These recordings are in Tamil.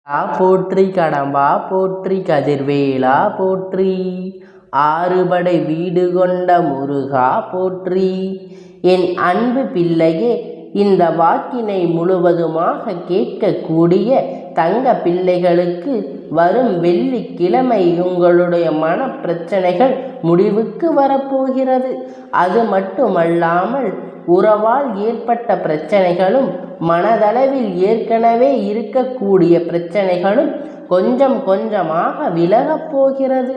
போற்றி கடம்பா போற்றி கதிர்வேலா போற்றி ஆறுபடை வீடு கொண்ட முருகா போற்றி. என் அன்பு பிள்ளையே, இந்த வாக்கினை முழுவதுமாக கேட்கக்கூடிய தங்க பிள்ளைகளுக்கு வரும் வெள்ளிக்கிழமை உங்களுடைய மன பிரச்சனைகள் முடிவுக்கு வரப்போகிறது. அது மட்டுமல்லாமல் உறவால் ஏற்பட்ட பிரச்சனைகளும் மனதளவில் ஏற்கனவே இருக்கக்கூடிய பிரச்சனைகளும் கொஞ்சம் கொஞ்சமாக விலகப் போகிறது.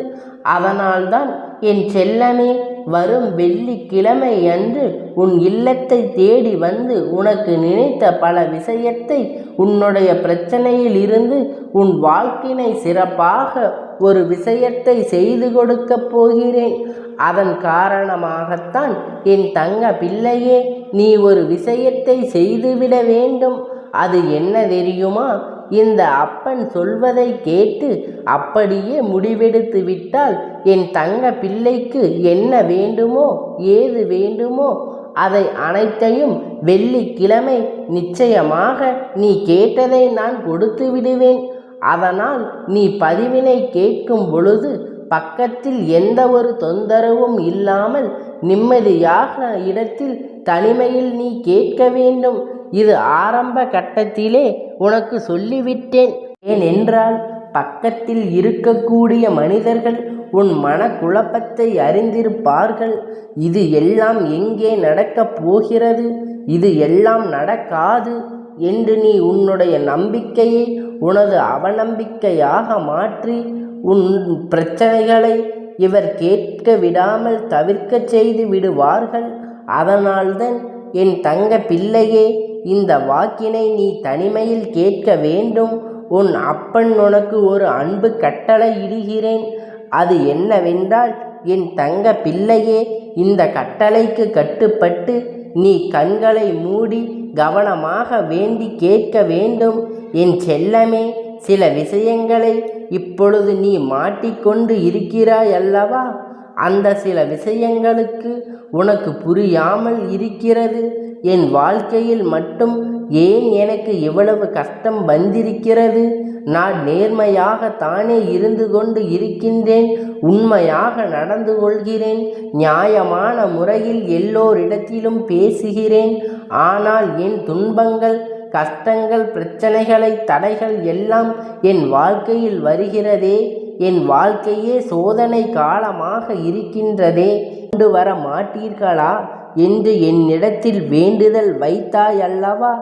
அதனால்தான் என் செல்லமே, வரும் வெள்ளிக்கிழமை அன்று உன் இல்லத்தை தேடி வந்து உனக்கு நினைத்த பல விஷயத்தை, உன்னுடைய பிரச்சனையில் இருந்து உன் வாழ்க்கையை சிறப்பாக ஒரு விஷயத்தை செய்து கொடுக்கப் போகிறேன். அதன் காரணமாகத்தான் என் தங்க பிள்ளையே, நீ ஒரு விஷயத்தை செய்துவிட வேண்டும். அது என்ன தெரியுமா? இந்த அப்பன் சொல்வதை கேட்டு அப்படியே முடிவெடுத்து விட்டால் என் தங்க பிள்ளைக்கு என்ன வேண்டுமோ ஏது வேண்டுமோ அதை அனைத்தையும் வெள்ளிக்கிழமை நிச்சயமாக நீ கேட்டதை நான் கொடுத்து விடுவேன். அதனால் நீ பதிவினை கேட்கும் பொழுது பக்கத்தில் எந்த ஒரு தொந்தரவும் இல்லாமல் நிம்மதியாக இடத்தில் தனிமையில் நீ கேட்க வேண்டும். இது ஆரம்ப கட்டத்திலே உனக்கு சொல்லிவிட்டேன். ஏனென்றால் பக்கத்தில் இருக்கக்கூடிய மனிதர்கள் உன் மனக்குழப்பத்தை அறிந்திருப்பார்கள். இது எல்லாம் எங்கே நடக்கப் போகிறது, இது எல்லாம் நடக்காது என்று நீ உன்னுடைய நம்பிக்கையை உனது அவநம்பிக்கையாக மாற்றி உன் பிரச்சனைகளை இவர் கேட்க விடாமல் தவிர்க்க செய்து விடுவார்கள். அதனால்தான் என் தங்க பிள்ளையே, இந்த வாக்கினை நீ தனிமையில் கேட்க வேண்டும். உன் அப்பன் உனக்கு ஒரு அன்பு கட்டளை இடுகிறேன். அது என்னவென்றால், என் தங்க பிள்ளையே, இந்த கட்டளைக்கு கட்டுப்பட்டு நீ கண்களை மூடி கவனமாக வேண்டி கேட்க வேண்டும். என் செல்லமே, சில விஷயங்களை இப்பொழுது நீ மாட்டிக்கொண்டு இருக்கிறாய் அல்லவா? அந்த சில விஷயங்களுக்கு உனக்கு புரியாமல் இருக்கிறது. என் வாழ்க்கையில் மட்டும் ஏன் எனக்கு இவ்வளவு கஷ்டம் வந்திருக்கிறது? நான் நேர்மையாக தானே இருந்து கொண்டு இருக்கின்றேன், உண்மையாக நடந்து கொள்கிறேன், நியாயமான முறையில் எல்லோரிடத்திலும் பேசுகிறேன். ஆனால் என் துன்பங்கள், கஷ்டங்கள், பிரச்சனைகளை, தடைகள் எல்லாம் என் வாழ்க்கையில் வருகிறதே. என் வாழ்க்கையே சோதனை காலமாக இருக்கின்றதே. கொண்டு வர மாட்டீர்களா என்று என்னிடத்தில் வேண்டுதல் வைத்தாய் அல்லவா?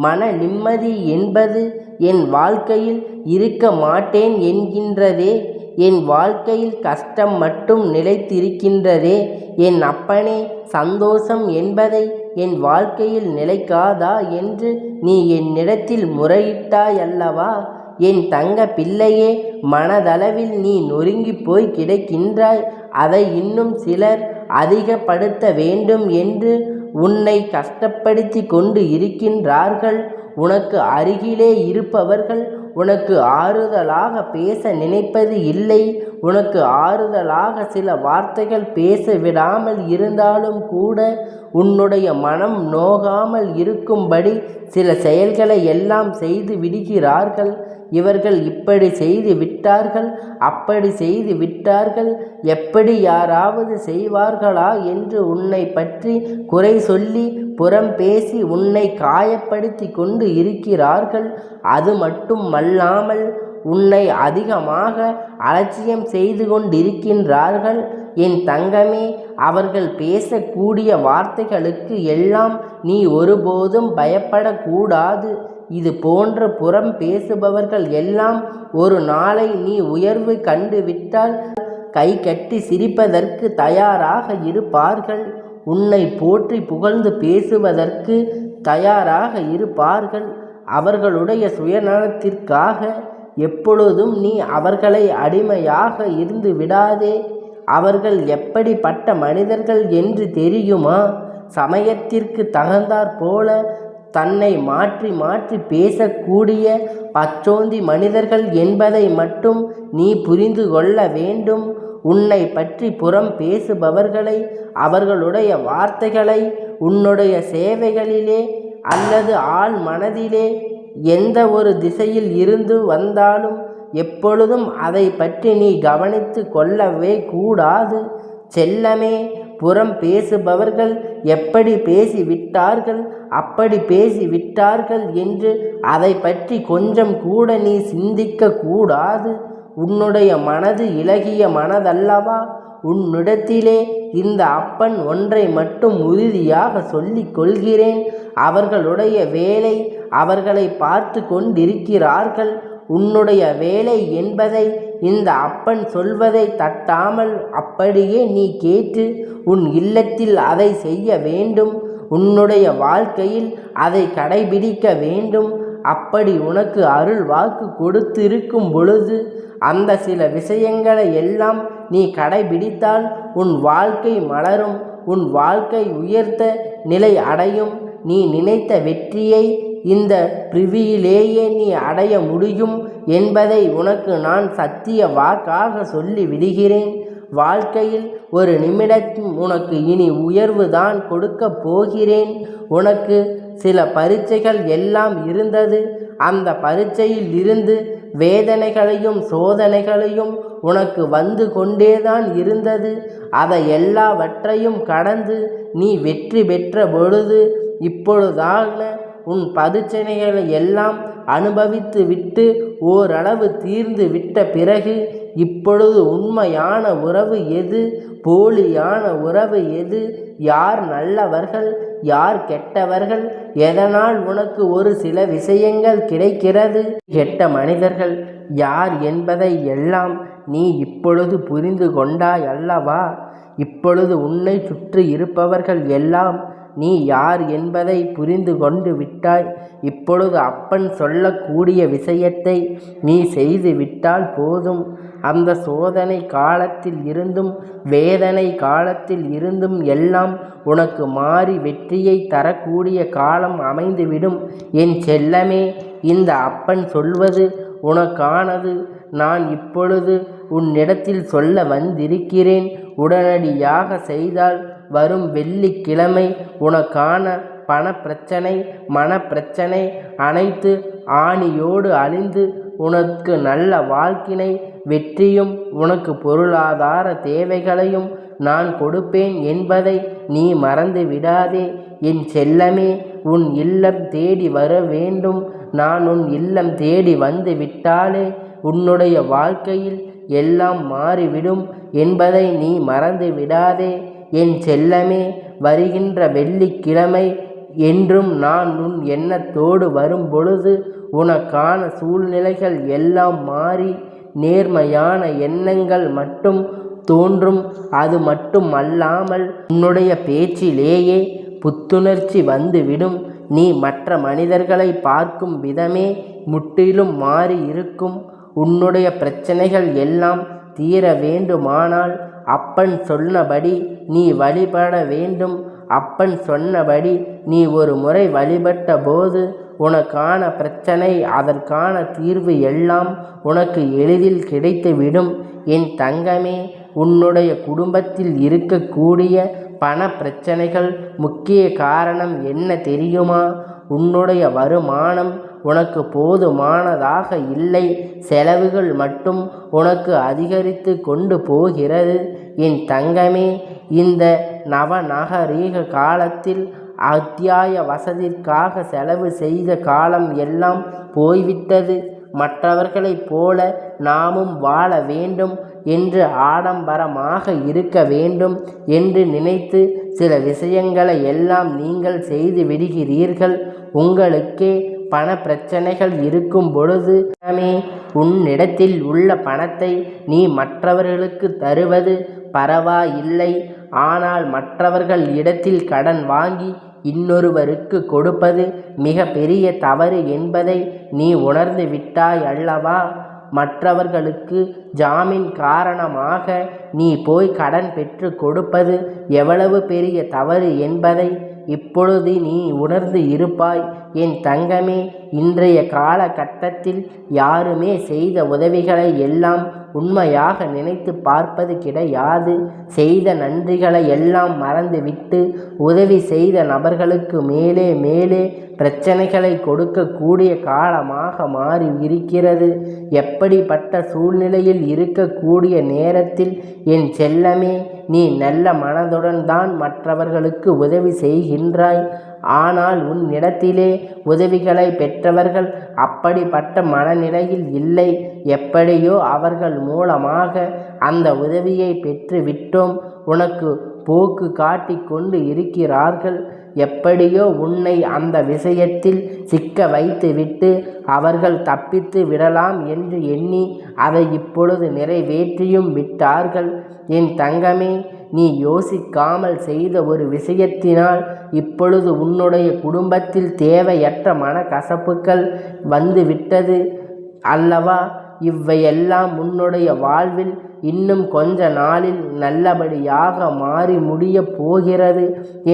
மன நிம்மதி என்பது என் வாழ்க்கையில் இருக்க மாட்டேன் என்கின்றதே. என் வாழ்க்கையில் கஷ்டம் மட்டும் நிலைத்திருக்கின்றதே. என் அப்பனே, சந்தோஷம் என்பதை என் வாழ்க்கையில் நிலைக்காதா என்று நீ என்னிடத்தில் முறையிட்டாய் அல்லவா? என் தங்க பிள்ளையே, மனதளவில் நீ நொறுங்கி போய் கிடக்கின்றாய். அதை இன்னும் சிலர் அதிகப்படுத்த வேண்டும் என்று உன்னை கஷ்டப்படுத்தி கொண்டு இருக்கின்றார்கள். உனக்கு அருகிலே இருப்பவர்கள் உனக்கு ஆறுதலாக பேச நினைப்பது இல்லை. உனக்கு ஆறுதலாக சில வார்த்தைகள் பேச விடாமல் இருந்தாலும் கூட உன்னுடைய மனம் நோகாமல் இருக்கும்படி சில செயல்களை எல்லாம் செய்து விடுகிறார்கள். இவர்கள் இப்படி செய்து விட்டார்கள், அப்படி செய்து விட்டார்கள், எப்படி யாராவது செய்வார்களா என்று உன்னை பற்றி குறை சொல்லி புறம் பேசி உன்னை காயப்படுத்தி கொண்டு இருக்கிறார்கள். அது மட்டுமல்லாமல் உன்னை அதிகமாக அலட்சியம் செய்து கொண்டிருக்கின்றார்கள். என் தங்கமே, அவர்கள் பேசக்கூடிய வார்த்தைகளுக்கு எல்லாம் நீ ஒருபோதும் பயப்படக்கூடாது. இது போன்ற புறம் பேசுபவர்கள் எல்லாம் ஒரு நாளை நீ உயர்வு கண்டுவிட்டால் கை கட்டி சிரிப்பதற்கு தயாராக இருப்பார்கள். உன்னை போற்றி புகழ்ந்து பேசுவதற்கு தயாராக இருப்பார்கள். அவர்களுடைய சுயநலத்திற்காக எப்பொழுதும் நீ அவர்களை அடிமையாக இருந்து விடாதே. அவர்கள் எப்படிப்பட்ட மனிதர்கள் என்று தெரியுமா? சமயத்திற்கு தகுந்தாற் போல தன்னை மாற்றி மாற்றி பேசக்கூடிய பச்சோந்தி மனிதர்கள் என்பதை மட்டும் நீ புரிந்து கொள்ள வேண்டும். உன்னை பற்றி புறம் பேசுபவர்களை, அவர்களுடைய வார்த்தைகளை உன்னுடைய சேவைகளிலே அல்லது ஆள் மனதிலே எந்த ஒரு திசையில் இருந்து வந்தாலும் எப்பொழுதும் அதை பற்றி நீ கவனித்து கொள்ளவே கூடாது. செல்லமே, புறம் பேசுபவர்கள் எப்படி பேசிவிட்டார்கள், அப்படி பேசிவிட்டார்கள் என்று அதை பற்றி கொஞ்சம் கூட நீ சிந்திக்க கூடாது. உன்னுடைய மனது இளகிய மனதல்லவா? உன்னிடத்திலே இந்த அப்பன் ஒன்றை மட்டும் உறுதியாக சொல்லிக் கொள்கிறேன். அவர்களுடைய வேலை அவர்களை பார்த்து கொண்டிருக்கிறார்கள். உன்னுடைய வேலை என்பதை இந்த அப்பன் சொல்வதை தட்டாமல் அப்படியே நீ கேட்டு உன் இல்லத்தில் அதை செய்ய வேண்டும். உன்னுடைய வாழ்க்கையில் அதை கடைபிடிக்க வேண்டும். அப்படி உனக்கு அருள் வாக்கு கொடுத்திருக்கும் பொழுது அந்த சில விஷயங்களை எல்லாம் நீ கடைபிடித்தால் உன் வாழ்க்கை மலரும், உன் வாழ்க்கை உயர்த்த நிலை அடையும். நீ நினைத்த வெற்றியை இந்த பிரிவியிலேயே நீ அடைய முடியும் என்பதை உனக்கு நான் சத்திய வாக்காக சொல்லி விடுகிறேன். வாழ்க்கையில் ஒரு நிமிடத்தில் உனக்கு இனி உயர்வு தான் கொடுக்க போகிறேன். உனக்கு சில பரீட்சைகள் எல்லாம் இருந்தது. அந்த பரீட்சையில் இருந்து வேதனைகளையும் சோதனைகளையும் உனக்கு வந்து கொண்டேதான் இருந்தது. அதை எல்லாவற்றையும் கடந்து நீ வெற்றி பெற்ற பொழுது இப்பொழுதான உன் பரீட்சைகளை எல்லாம் அனுபவித்து விட்டு ஓரளவு தீர்ந்து விட்ட பிறகு இப்பொழுது உண்மையான உறவு எது, போலியான உறவு எது, யார் நல்லவர்கள், யார் கெட்டவர்கள், எதனால் உனக்கு ஒரு சில விஷயங்கள் கிடைக்கிறது, கெட்ட மனிதர்கள் யார் என்பதை எல்லாம் நீ இப்பொழுது புரிந்து கொண்டாய் அல்லவா? இப்பொழுது உன்னை சுற்றி இருப்பவர்கள் எல்லாம் நீ யார் என்பதை புரிந்து கொண்டு விட்டாய். இப்பொழுது அப்பன் சொல்லக்கூடிய விஷயத்தை நீ செய்து விட்டால் போதும். அந்த சோதனை காலத்தில் இருந்தும் வேதனை காலத்தில் இருந்தும் எல்லாம் உனக்கு மாறி வெற்றியை தரக்கூடிய காலம் அமைந்துவிடும். என் செல்லமே, இந்த அப்பன் சொல்வது உனக்கானது. நான் இப்பொழுது உன்னிடத்தில் சொல்ல வந்திருக்கிறேன். உடனடியாக செய்தால் வரும் வெள்ளிக்கிழமை உனக்கான பணப்பிரச்சனை, மனப்பிரச்சனை அனைத்து ஆணியோடு அழிந்து உனக்கு நல்ல வாழ்க்கினை, வெற்றியும் உனக்கு பொருளாதார தேவைகளையும் நான் கொடுப்பேன் என்பதை நீ மறந்து விடாதே. என் செல்லமே, உன் இல்லம் தேடி வர வேண்டும். நான் உன் இல்லம் தேடி வந்து விட்டாலே உன்னுடைய வாழ்க்கையில் எல்லாம் மாறிவிடும் என்பதை நீ மறந்து விடாதே. என் செல்லமே, வருகின்ற வெள்ளிக்கிழமை என்றும் நான் உன் எண்ணத்தோடு வரும் பொழுது உனக்கான சூழ்நிலைகள் எல்லாம் மாறி நேர்மையான எண்ணங்கள் மட்டும் தோன்றும். அது மட்டும் அல்லாமல் உன்னுடைய பேச்சிலேயே புத்துணர்ச்சி வந்துவிடும். நீ மற்ற மனிதர்களை பார்க்கும் விதமே முற்றிலும் மாறி இருக்கும். உன்னுடைய பிரச்சனைகள் எல்லாம் தீர வேண்டுமானால் அப்பன் சொன்னபடி நீ வழிபட வேண்டும். அப்பன் சொன்னபடி நீ ஒரு முறை வழிபட்ட போது உனக்கான பிரச்சனை, அதற்கான தீர்வு எல்லாம் உனக்கு எளிதில் கிடைத்துவிடும். என் தங்கமே, உன்னுடைய குடும்பத்தில் இருக்கக்கூடிய பண பிரச்சனைகள் முக்கிய காரணம் என்ன தெரியுமா? உன்னுடைய வருமானம் உனக்கு போதுமானதாக இல்லை. செலவுகள் மட்டும் உனக்கு அதிகரித்து கொண்டு போகிறது. என் தங்கமே, இந்த நவநாகரீக காலத்தில் அத்தியாய வசதிக்காக செலவு செய்த காலம் எல்லாம் போய்விட்டது. மற்றவர்களைப் போல நாமும் வாழ வேண்டும் என்று, ஆடம்பரமாக இருக்க வேண்டும் என்று நினைத்து சில விஷயங்களை எல்லாம் நீங்கள் செய்து விடுகிறீர்கள். உங்களுக்கே பண பிரச்சனைகள் இருக்கும் பொழுது உன்னிடத்தில் உள்ள பணத்தை நீ மற்றவர்களுக்கு தருவது பரவாயில்லை. ஆனால் மற்றவர்கள் இடத்தில் கடன் வாங்கி இன்னொருவருக்கு கொடுப்பது மிக பெரிய தவறு என்பதை நீ உணர்ந்து விட்டாய் அல்லவா? மற்றவர்களுக்கு ஜாமீன் காரணமாக நீ போய் கடன் பெற்று கொடுப்பது எவ்வளவு பெரிய தவறு என்பதை இப்பொழுது நீ உணர்ந்து இருப்பாய். என் தங்கமே, இன்றைய காலகட்டத்தில் யாருமே செய்த உதவிகளை எல்லாம் உண்மையாக நினைத்து பார்ப்பது கிடையாது. செய்த நன்றிகளை எல்லாம் மறந்துவிட்டு உதவி செய்த நபர்களுக்கு மேலே மேலே பிரச்சனைகளை கொடுக்கக்கூடிய காலமாக மாறி இருக்கிறது. எப்படிப்பட்ட சூழ்நிலையில் இருக்கக்கூடிய நேரத்தில் என் செல்லமே, நீ நல்ல மனதுடன் தான் மற்றவர்களுக்கு உதவி செய்கின்றாய். ஆனால் உன்னிடத்திலே உதவிகளை பெற்றவர்கள் அப்படிப்பட்ட மனநிலையில் இல்லை. எப்படியோ அவர்கள் மூலமாக அந்த உதவியை பெற்று விட்டோம் உனக்கு போக்கு காட்டி கொண்டு இருக்கிறார்கள். எப்படியோ உன்னை அந்த விஷயத்தில் சிக்க வைத்துவிட்டு அவர்கள் தப்பித்து விடலாம் என்று எண்ணி அதை இப்பொழுது நிறைவேற்றியும் விட்டார்கள். என் தங்கமே, நீ யோசிக்காமல் செய்த ஒரு விஷயத்தினால் இப்பொழுது உன்னுடைய குடும்பத்தில் தேவையற்ற மனக்கசப்புகள் வந்துவிட்டது அல்லவா? இவையெல்லாம் உன்னுடைய வாழ்வில் இன்னும் கொஞ்ச நாளில் நல்லபடியாக மாறி முடியப் போகிறது.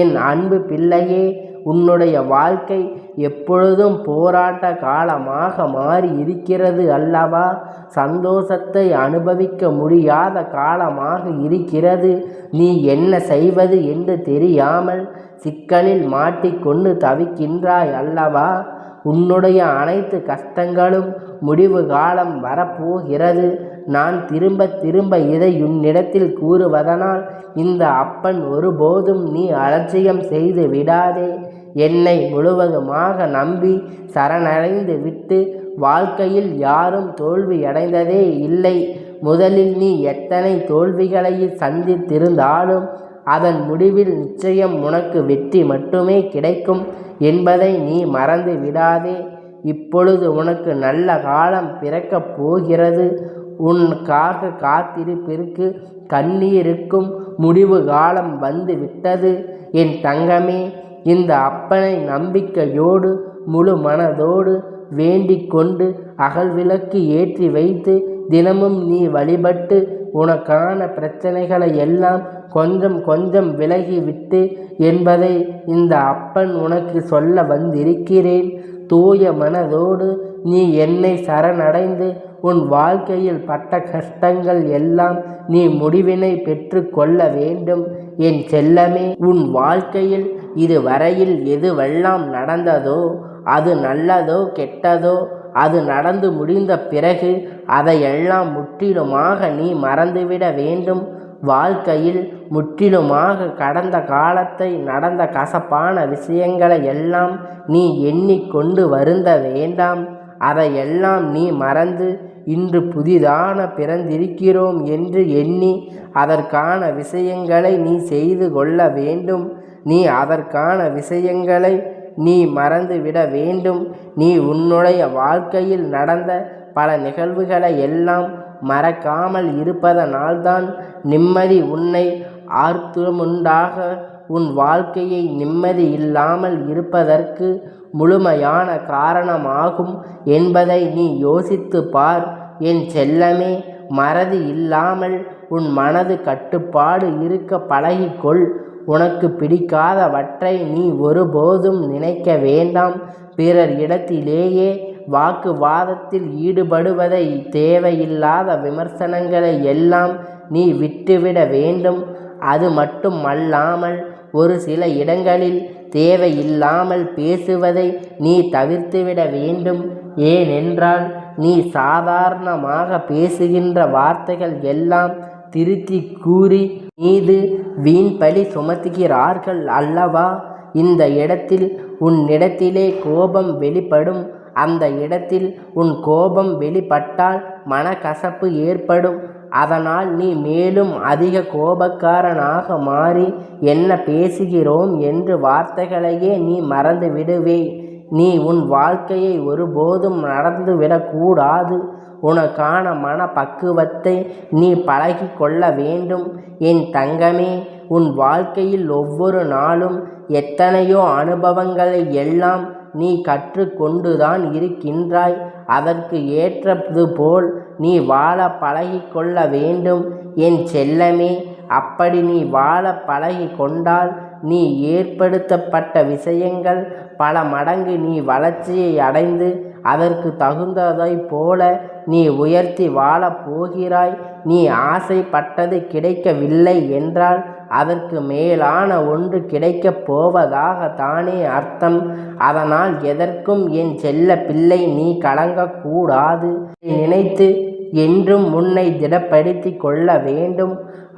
என் அன்பு பிள்ளையே, உன்னுடைய வாழ்க்கை எப்பொழுதும் போராட்ட காலமாக மாறி இருக்கிறது அல்லவா? சந்தோஷத்தை அனுபவிக்க முடியாத காலமாக இருக்கிறது. நீ என்ன செய்வது என்று தெரியாமல் சிக்கலில் மாட்டிக்கொண்டு தவிக்கின்றாய் அல்லவா? உன்னுடைய அனைத்து கஷ்டங்களும் முடிவு காலம் வரப்போகிறது. நான் திரும்ப திரும்ப இதை உன்னிடத்தில் கூறுவதனால் இந்த அப்பன் ஒருபோதும் நீ அலட்சியம் செய்து விடாதே. என்னை முழுவதுமாக நம்பி சரணடைந்து விட்டு வாழ்க்கையில் யாரும் தோல்வியடைந்ததே இல்லை. முதலில் நீ எத்தனை தோல்விகளை சந்தித்திருந்தாலும் அதன் முடிவில் நிச்சயம் உனக்கு வெற்றி மட்டுமே கிடைக்கும் என்பதை நீ மறந்து விடாதே. இப்பொழுது உனக்கு நல்ல காலம் பிறக்கப் போகிறது. உனக்காக காத்திருப்பிற்கு கண்ணீருக்கும் முடிவு காலம் வந்து விட்டது. என் தங்கமே, இந்த அப்பனை நம்பிக்கையோடு முழு மனதோடு வேண்டிக் கொண்டு அகல்விளக்கு ஏற்றி வைத்து தினமும் நீ வழிபட்டு உனக்கான பிரச்சனைகளை எல்லாம் கொஞ்சம் கொஞ்சம் விலகிவிட்டு என்பதை இந்த அப்பன் உனக்கு சொல்ல வந்திருக்கிறேன். தூய மனதோடு நீ என்னை சரணடைந்து உன் வாழ்க்கையில் பட்ட கஷ்டங்கள் எல்லாம் நீ முடிவினை பெற்று கொள்ள வேண்டும். என் செல்லமே, உன் வாழ்க்கையில் இதுவரையில் எதுவெல்லாம் நடந்ததோ, அது நல்லதோ கெட்டதோ, அது நடந்து முடிந்த பிறகு அதையெல்லாம் முற்றிலுமாக நீ மறந்துவிட வேண்டும். வாழ்க்கையில் முற்றிலுமாக கடந்த காலத்தை நடந்த கசப்பான விஷயங்களை எல்லாம் நீ எண்ணிக்கொண்டு வருந்த வேண்டாம். அதையெல்லாம் நீ மறந்து இன்று புதிதான பிறந்திருக்கிறோம் என்று எண்ணி அதற்கான விஷயங்களை நீ செய்து கொள்ள வேண்டும். நீ அதற்கான விஷயங்களை நீ மறந்துவிட வேண்டும். நீ உன்னுடைய வாழ்க்கையில் நடந்த பல நிகழ்வுகளை எல்லாம் மறக்காமல் இருப்பதனால்தான் நிம்மதி உன்னை ஆர்த்துமுண்டாக உன் வாழ்க்கையை நிம்மதி இல்லாமல் இருப்பதற்கு முழுமையான காரணமாகும் என்பதை நீ யோசித்து பார். என் செல்லமே, மறதி இல்லாமல் உன் மனது கட்டுப்பாடு இருக்க பழகிக்கொள். உனக்கு பிடிக்காதவற்றை நீ ஒருபோதும் நினைக்க வேண்டாம். பிறர் இடத்திலேயே வாக்குவாதத்தில் ஈடுபடுவதை, தேவையில்லாத விமர்சனங்களை எல்லாம் நீ விட்டுவிட வேண்டும். அது மட்டும் அல்லாமல் ஒரு சில இடங்களில் தேவையில்லாமல் பேசுவதை நீ தவிர்த்துவிட வேண்டும். ஏனென்றால் நீ சாதாரணமாக பேசுகின்ற வார்த்தைகள் எல்லாம் திருத்தி கூறி மீது வீண் பழி சுமத்துகிறார்கள் அல்லவா? இந்த இடத்தில் உன்னிடத்திலே கோபம் வெளிப்படும். அந்த இடத்தில் உன் கோபம் வெளிப்பட்டால் மனக்கசப்பு ஏற்படும். அதனால் நீ மேலும் அதிக கோபக்காரனாக மாறி என்ன பேசுகிறோம் என்று வார்த்தைகளையே நீ மறந்து விடுவே. நீ உன் வாழ்க்கையை ஒருபோதும் நடந்துவிடக்கூடாது. உனக்கான மனப்பக்குவத்தை நீ பழகி கொள்ள வேண்டும். என் தங்கமே, உன் வாழ்க்கையில் ஒவ்வொரு நாளும் எத்தனையோ அனுபவங்களை எல்லாம் நீ கற்றுக்கொண்டுதான் இருக்கின்றாய். அதற்கு ஏற்றது போல் நீ வாழ பழகி கொள்ள வேண்டும். என் செல்லமே, அப்படி நீ வாழ பழகி கொண்டால் நீ ஏற்படுத்தப்பட்ட விஷயங்கள் பல மடங்கு நீ வளர்ச்சியை அடைந்து அதற்கு தகுந்ததைப் போல நீ உயர்த்தி வாழப் போகிறாய். நீ ஆசைப்பட்டது கிடைக்கவில்லை என்றால் அதற்கு மேலான ஒன்று கிடைக்கப் போவதாக தானே அர்த்தம். அதனால் எதற்கும் என் செல்ல பிள்ளை நீ கலங்கக்கூடாது. நினைத்து என்றும் உன்னை திடப்படுத்தி கொள்ள வேண்டும்.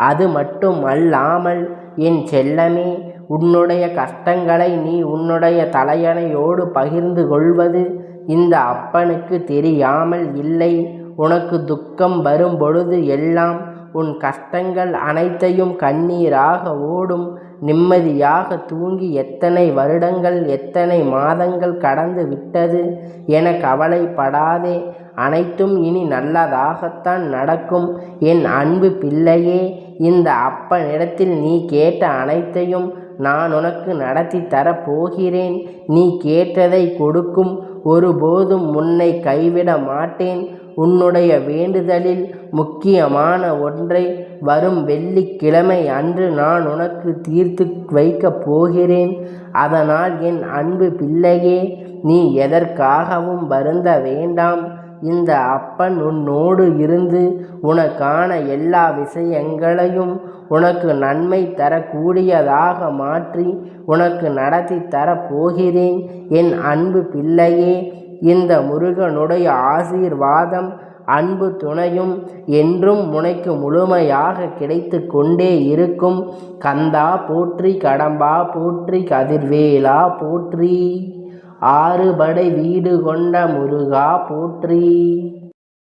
அது மட்டும் அல்லாமல் என் செல்லமே, உன்னுடைய கஷ்டங்களை நீ உன்னுடைய தலையணையோடு பகிர்ந்து கொள்வது இந்த அப்பனுக்கு தெரியாமல் இல்லை. உனக்கு துக்கம் வரும் பொழுது எல்லாம் உன் கஷ்டங்கள் அனைத்தையும் கண்ணீராக ஓடும். நிம்மதியாக தூங்கி எத்தனை வருடங்கள் எத்தனை மாதங்கள் கடந்து விட்டது என கவலைப்படாதே. அனைத்தும் இனி நல்லதாகத்தான் நடக்கும். என் அன்பு பிள்ளையே, இந்த அப்பனிடத்தில் நீ கேட்ட அனைத்தையும் நான் உனக்கு நடத்தி தரப்போகிறேன். நீ கேட்டதை கொடுக்கும். ஒருபோதும் உன்னை கைவிட மாட்டேன். உன்னுடைய வேண்டுதலில் முக்கியமான ஒன்றை வரும் வெள்ளிக்கிழமை அன்று நான் உனக்கு தீர்த்து வைக்கப் போகிறேன். அதனால் என் அன்பு பிள்ளையே, நீ எதற்காகவும் வருந்த வேண்டாம். இந்த அப்பன் உன்னோடு இருந்து உனக்கான எல்லா விஷயங்களையும் உனக்கு நன்மை தரக்கூடியதாக மாற்றி உனக்கு நடத்தி தரப்போகிறேன். என் அன்பு பிள்ளையே, இந்த முருகனுடைய ஆசீர்வாதம் அன்பு துணையும் என்றும் உனக்கு முழுமையாக கிடைத்து கொண்டே இருக்கும். கந்தா போற்றி, கடம்பா போற்றி, கதிர்வேலா போற்றி, ஆறுபடை வீடு கொண்ட முருகா போற்றி.